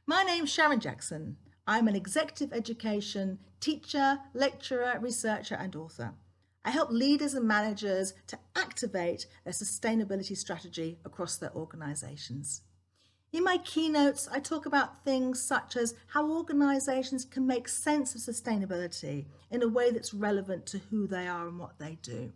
My name's Sharon Jackson. I'm an executive education teacher, lecturer, researcher, and author. I help leaders and managers to activate their sustainability strategy across their organizations. In my keynotes, I talk about things such as how organizations can make sense of sustainability in a way that's relevant to who they are and what they do.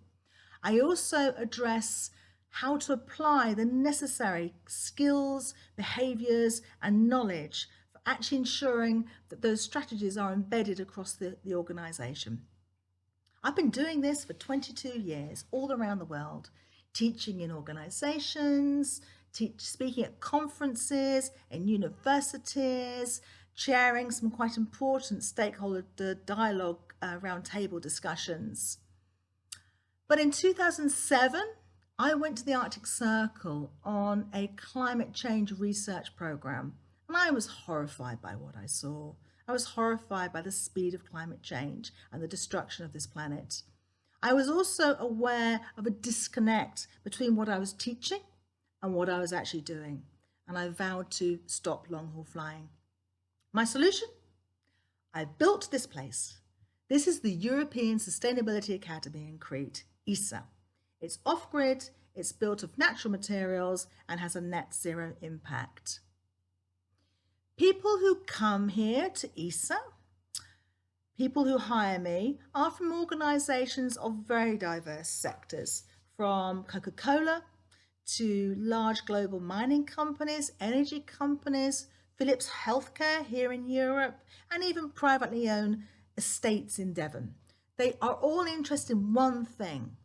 I also address how to apply the necessary skills, behaviours and knowledge for actually ensuring that those strategies are embedded across the organisation. I've been doing this for 22 years all around the world, teaching in organisations, speaking at conferences and universities, chairing some quite important stakeholder dialogue roundtable discussions. But in 2007, I went to the Arctic Circle on a climate change research program, and I was horrified by what I saw. I was horrified by the speed of climate change and the destruction of this planet. I was also aware of a disconnect between what I was teaching and what I was actually doing, and I vowed to stop long-haul flying. My solution? I built this place. This is the European Sustainability Academy in Crete, ESA. It's off-grid, it's built of natural materials and has a net zero impact. People who come here to ESA, people who hire me, are from organisations of very diverse sectors, from Coca-Cola to large global mining companies, energy companies, Philips Healthcare here in Europe, and even privately owned estates in Devon. They are all interested in one thing: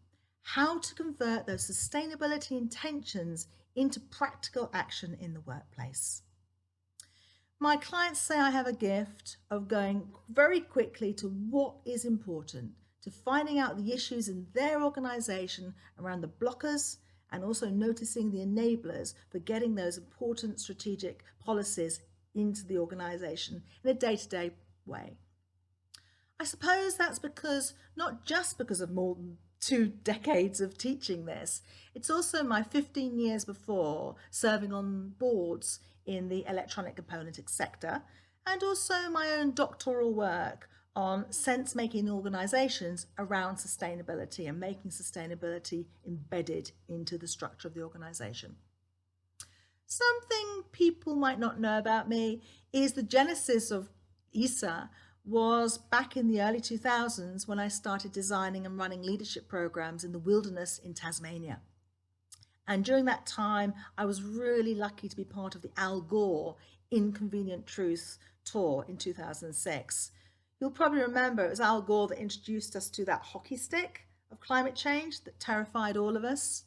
how to convert those sustainability intentions into practical action in the workplace. My clients say I have a gift of going very quickly to what is important, to finding out the issues in their organisation around the blockers, and also noticing the enablers for getting those important strategic policies into the organisation in a day-to-day way. I suppose that's not just because of more than 2 decades of teaching this. It's also my 15 years before serving on boards in the electronic component sector, and also my own doctoral work on sense-making organisations around sustainability and making sustainability embedded into the structure of the organisation. Something people might not know about me is the genesis of ESA was back in the early 2000s when I started designing and running leadership programs in the wilderness in Tasmania. And during that time, I was really lucky to be part of the Al Gore Inconvenient Truth tour in 2006. You'll probably remember it was Al Gore that introduced us to that hockey stick of climate change that terrified all of us.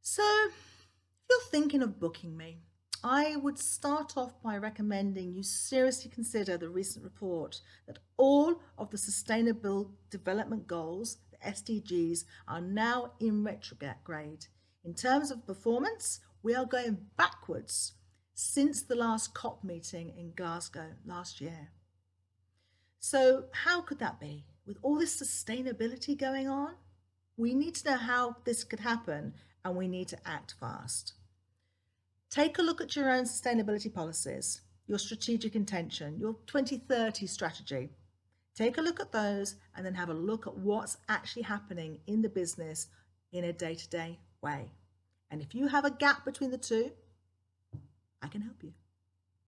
So if you're thinking of booking me, I would start off by recommending you seriously consider the recent report that all of the Sustainable Development Goals, the SDGs, are now in retrograde. In terms of performance, we are going backwards since the last COP meeting in Glasgow last year. So how could that be? With all this sustainability going on, we need to know how this could happen, and we need to act fast. Take a look at your own sustainability policies, your strategic intention, your 2030 strategy. Take a look at those and then have a look at what's actually happening in the business in a day-to-day way. And if you have a gap between the two, I can help you.